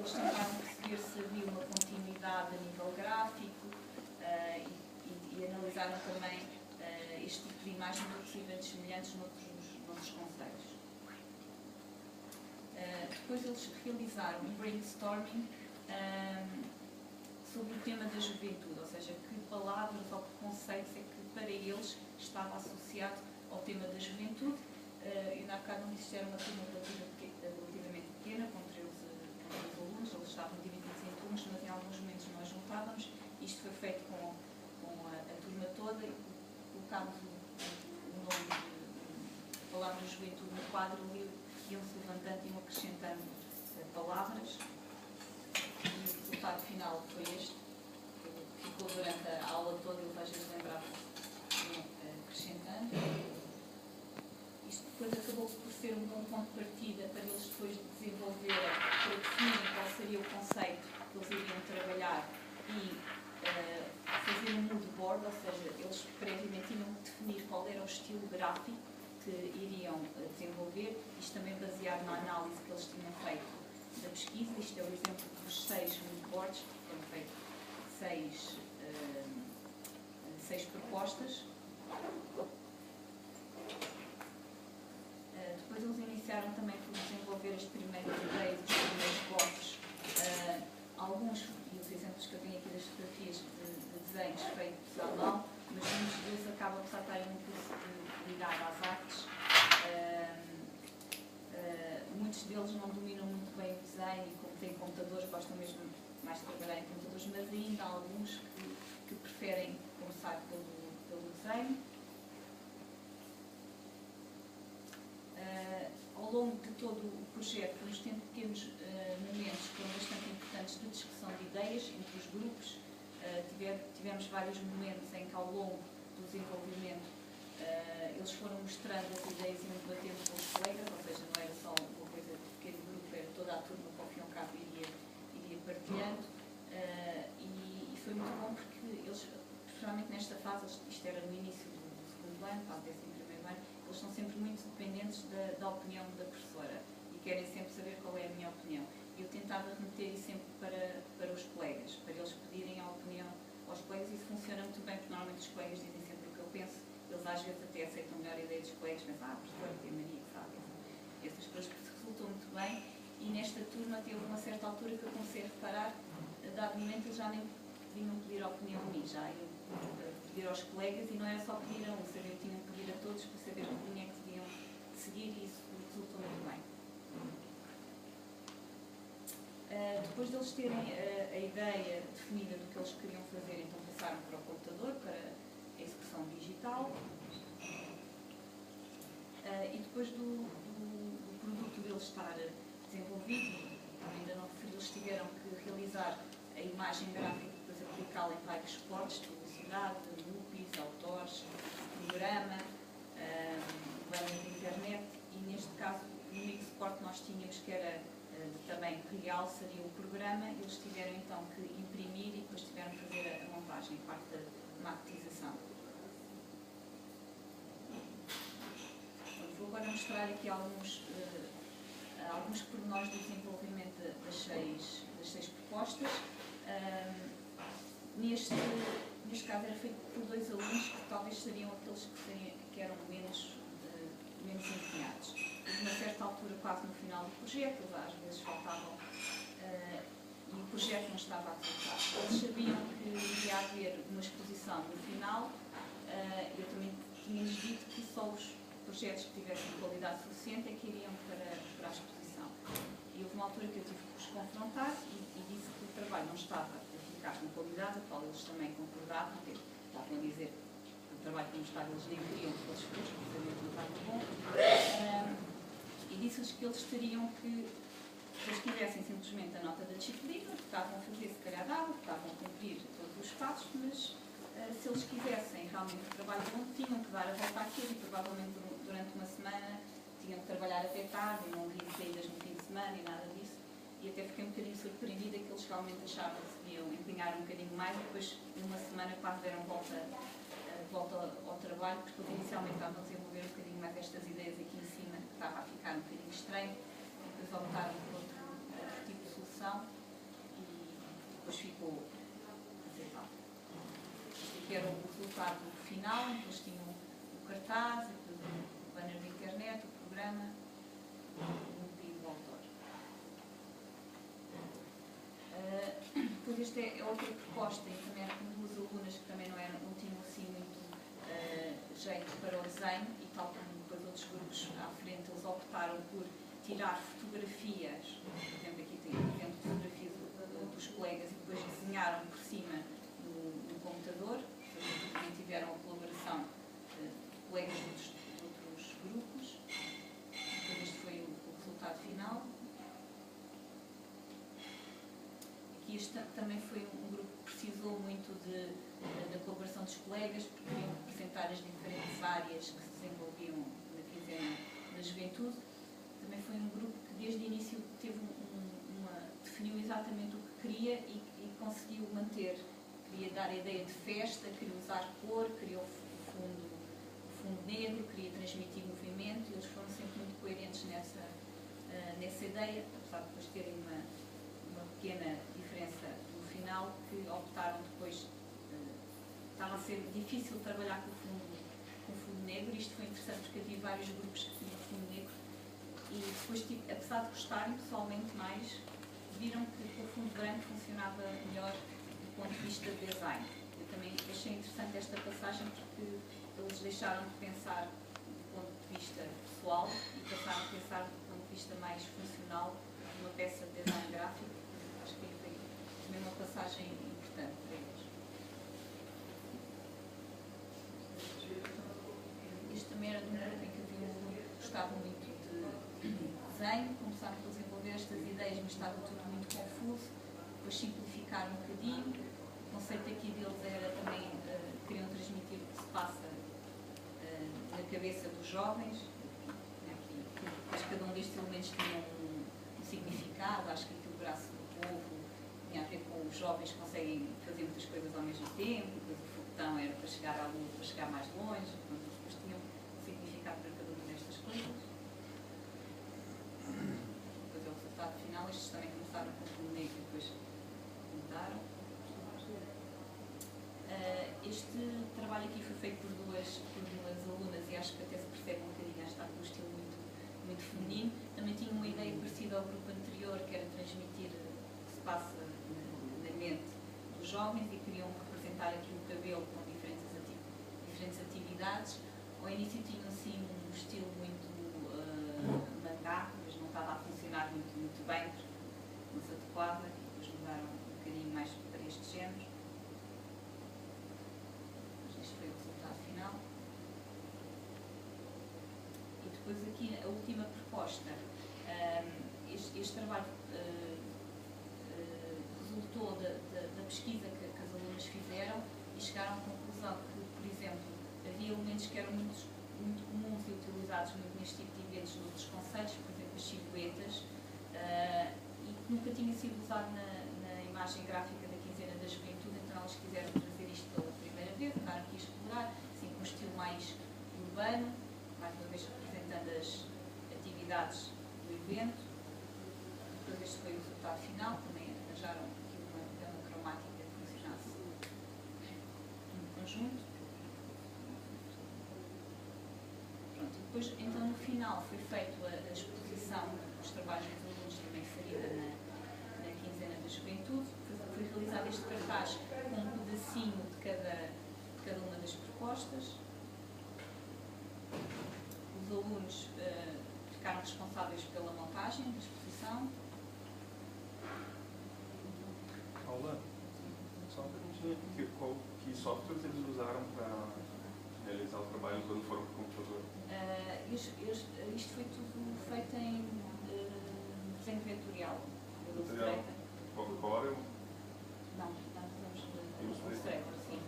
eles tentaram perceber se havia uma continuidade a nível gráfico e analisaram também este tipo de imagem de outros eventos semelhantes noutros concelhos. Depois eles realizaram um brainstorming sobre o tema da juventude, ou seja, que palavras ou que conceitos é que para eles estava associado ao tema da juventude. E na bocado não disse, era uma turma relativamente pequena, com 13 alunos, eles estavam divididos em turnos, mas em alguns momentos nós juntávamos. Isto foi feito com a turma toda, colocámos o nome de palavras de juventude no quadro e iam-se levantando e iam acrescentando palavras. E o resultado final foi este, que ficou durante a aula toda, eles às vezes lembravam-se, acrescentando. Isto depois acabou por ser um bom ponto de partida para eles depois desenvolverem, para definirem qual seria o conceito que eles iriam trabalhar e fazer um mood board, ou seja, eles previamente tinham que definir qual era o estilo gráfico que iriam desenvolver, isto também baseado na análise que eles tinham feito da pesquisa. Isto é o exemplo dos 6 mood boards, foram feitas 6 propostas. Depois eles iniciaram também por desenvolver as primeiras ideias, os primeiros blocos. Alguns, e os exemplos que eu tenho aqui das fotografias de desenhos feitos à mão, mas muitos deles acabam por estarem muito ligados às artes. Muitos deles não dominam muito bem o desenho e, como têm computadores, gostam mesmo mais de trabalhar em computadores, mas ainda há alguns que preferem começar pelo desenho. Ao longo de todo o projeto, nos pequenos momentos que foram bastante importantes de discussão de ideias entre os grupos. Tivemos vários momentos em que, ao longo do desenvolvimento, eles foram mostrando as ideias e debatendo com os colegas, ou seja, não era só uma coisa de pequeno grupo, era toda a turma que, ao fim e ao cabo, iria partilhando. E foi muito bom porque eles, principalmente nesta fase, isto era no início do segundo ano, para o 11º ano, eles são sempre muito dependentes da opinião da professora e querem sempre saber qual é a minha opinião. Eu tentava remeter isso sempre para os colegas, para eles pedirem a opinião aos colegas, e isso funciona muito bem, porque normalmente os colegas dizem sempre o que eu penso, eles às vezes até aceitam melhor a ideia dos colegas, mas a professora tem Maria, sabe? Essas coisas resultam muito bem, e nesta turma teve uma certa altura que eu comecei a reparar, a dado momento eles já nem vinham pedir a opinião a mim, já iam pedir aos colegas, e não era só pedir a um, saber que tinham que pedir a todos para saber que linha é que deviam seguir, e isso resultou muito bem. Depois deles terem a ideia definida do que eles queriam fazer, então passaram para o computador, para a execução digital. E depois do produto deles estar desenvolvido, ainda não referi, eles tiveram que realizar a imagem gráfica e depois aplicá-la em vários suportes, publicidade, loops, outdoors, programa, banner de internet, e neste caso o único suporte nós tínhamos, que era de tamanho real, seria o programa. Eles tiveram então que imprimir e depois tiveram que fazer a montagem, parte da maquetização. Vou agora mostrar aqui alguns pormenores do desenvolvimento das seis propostas. Neste caso era feito por 2 alunos que talvez seriam aqueles que eram menos empenhados. De uma certa altura, quase no final do projeto, eles às vezes faltavam e o projeto não estava a resultar. Eles sabiam que iria haver uma exposição no final. Eu também tinha-lhes dito que só os projetos que tivessem qualidade suficiente é que iriam para a exposição. E houve uma altura que eu tive que os confrontar e disse que o trabalho não estava a ficar com qualidade, a qual eles também concordavam, estavam a dizer que o trabalho que não estava, eles nem queriam que fosse feito, porque não estava bom. E disse-lhes que eles teriam que, se eles quisessem simplesmente a nota da disciplina, que estavam a fazer, se calhar dava, que estavam a cumprir todos os passos, mas se eles quisessem realmente o trabalho bom, tinham que dar a volta àquilo, e provavelmente durante uma semana tinham que trabalhar até tarde, e não havia saídas no fim de semana e nada disso. E até fiquei um bocadinho surpreendida que eles realmente achavam que se deviam empenhar um bocadinho mais, e depois, numa semana, quase deram volta ao trabalho, porque eles inicialmente estavam a desenvolver um bocadinho mais estas ideias aqui em cima, que estava a ficar um bocadinho estranho, e depois optaram por outro tipo de solução. depois ficou aceitável. Este aqui era o resultado final, em que eles tinham o cartaz, o banner da internet, o programa, o pedido do autor. Depois esta é outra proposta, e também era com duas alunas que também não tinham assim muito jeito para o desenho, e tal como depois outros grupos à frente, eles optaram por tirar fotografias, por exemplo, aqui tem fotografias dos colegas e depois desenharam por cima no computador, também tiveram a colaboração de colegas de outros grupos. Depois este foi o resultado final. Aqui este também foi um grupo que precisou muito da colaboração dos colegas, porque queriam representar as diferentes áreas que se desenvolviam na quinzena da juventude. Também foi um grupo que desde o início definiu exatamente o que queria e conseguiu manter. Queria dar a ideia de festa, queria usar cor, queria o fundo negro, queria transmitir movimento, e eles foram sempre muito coerentes nessa ideia, apesar de depois terem uma pequena diferença no final, que optaram depois. Estava a ser difícil trabalhar com o fundo negro. Isto foi interessante porque havia vários grupos que tinham fundo negro, e depois, apesar de gostarem pessoalmente mais, viram que o fundo branco funcionava melhor do ponto de vista de design. Eu também achei interessante esta passagem porque eles deixaram de pensar do ponto de vista pessoal e passaram a pensar do ponto de vista mais funcional de uma peça de design gráfico. Acho que foi também uma passagem importante para eles. Este também era de um grupo em que havia um grupo que gostava muito de desenho, começaram a desenvolver estas ideias, mas estava tudo muito confuso, depois simplificaram um bocadinho. O conceito aqui deles era também, queriam transmitir o que se passa na cabeça dos jovens. Aqui, depois cada um destes elementos tinha um significado. Acho que aqui o braço do povo tinha a ver com os jovens que conseguem fazer muitas coisas ao mesmo tempo, depois o foguetão era para chegar à lua, para chegar mais longe. Depois tinham um significado para cada uma destas coisas. Depois é o resultado final. Estes também começaram com o fundo negro e depois mudaram. Este trabalho aqui foi feito por duas alunas, e acho que até se percebe um bocadinho, está com um estilo muito feminino. Também tinha uma ideia parecida ao grupo anterior, que era transmitir o que se passa na mente dos jovens, e queriam representar aqui o cabelo com diferentes atividades. Ao início tinham assim um estilo muito mangá, mas não estava a funcionar muito bem, porque não se adequava, e depois mudaram um bocadinho mais para este género. Este foi o resultado final. E depois aqui a última proposta. Este trabalho resultou da pesquisa que as alunas fizeram, e chegaram à conclusão que, por exemplo, havia elementos que eram muito comuns e utilizados muito neste tipo de eventos noutros concelhos, por exemplo as silhuetas, e que nunca tinha sido usado na imagem gráfica da quinzena da juventude. Então elas quiseram trazer isto pela primeira vez, andaram aqui a explorar, assim, com um estilo mais urbano, mais uma vez representando as atividades do evento. Depois este foi o resultado final. Também arranjaram aqui uma gama cromática que funcionasse no conjunto. Pronto, e depois, então, no final foi feita a exposição dos trabalhos dos alunos, também inserida na quinzena da juventude. Foi realizado este cartaz com um pedacinho de cada uma das propostas. Os alunos ficaram responsáveis pela montagem da exposição. Paula, só uma perguntinha, que softwares eles usaram para realizar o trabalho quando foram para o computador? Isto foi tudo feito em desenho vetorial. Vetorial? Corel? Não, nós usamos Illustrator, sim.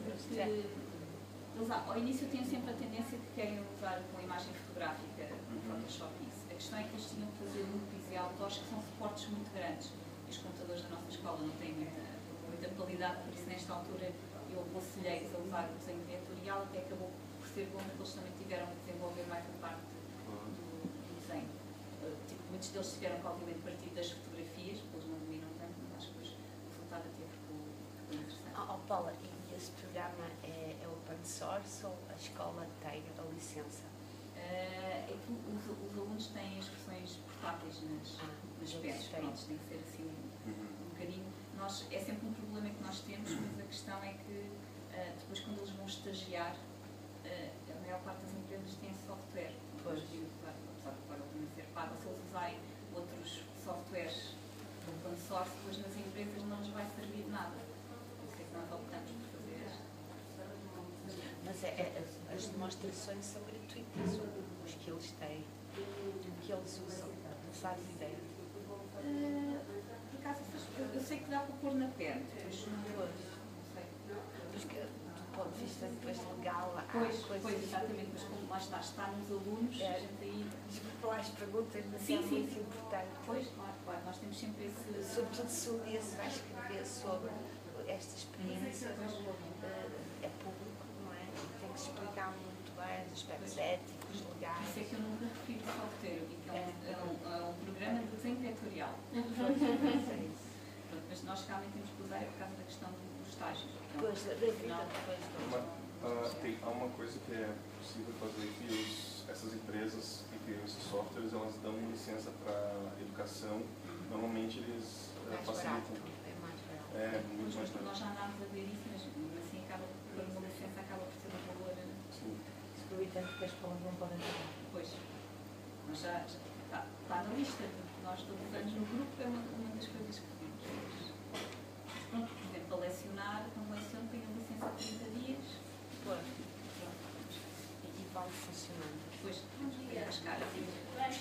Porque eles, ao início, têm sempre a tendência que querem usar com a imagem fotográfica no Photoshop isso. A questão é que eles tinham que fazer loops e outdoors, que são suportes muito grandes. E os computadores da nossa escola não têm muita qualidade, por isso, nesta altura, eu aconselhei-os a usar o desenho vetorial, até acabou por ser bom, porque eles também tiveram que desenvolver mais a parte do desenho. Muitos deles tiveram que, obviamente, partir das fotografias, porque eles não dominam tanto, mas acho que o resultado source ou a escola tem a licença? É que os alunos têm as versões portáteis nas peças, pronto, tem que ser assim um bocadinho. É sempre um problema que nós temos, mas a questão é que depois quando eles vão estagiar, a maior parte das empresas tem software. Pois. Apesar de agora também ser pago, se eles usarem outros softwares open source, depois nas empresas não lhes vai servir de nada. Por isso é que nós optamos por fazer isto. Mas as demonstrações são gratuitas, os que eles têm, que eles usam, não fazes ideia? Por acaso, eu sei que dá para pôr na perna, depois não sei. Porque do ponto de vista depois legal, há Pois, coisas... exatamente, mas como lá está nos alunos, a gente aí... Desculpa lá as perguntas, mas Sim, é sim. muito importante. Pois, claro, nós temos sempre esse... Sobretudo se um dia se vai escrever sobre esta experiência, é público, não é? Tem que se explicar muito bem os aspectos éticos, legais. Isso é que eu nunca refiro de software, que é um programa de desenho vetorial. É isso. Mas nós realmente temos que usar por causa da questão dos estágios. Depois da vida, depois Há uma coisa que é possível fazer, que essas empresas que criam esses softwares, elas dão licença para educação. Normalmente eles facilitam. é mais barato. É muito mais Nós barato. já andámos a ver isso, mas assim acaba por uma licença acaba por ser um valor. Sim. Excluir tanto que as escolas não podem trabalhar. Pois, mas já está na lista. Nós todos os anos no grupo é uma das coisas que temos. Mas pronto, por exemplo, para lecionar, quando leciono tenho a licença de 30 dias. Pois. E vai funcionando. Depois tem as caras. Mais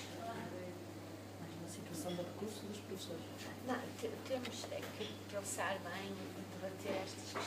uma situação de recurso dos professores. Não, temos que pensar bem e debater estas questões.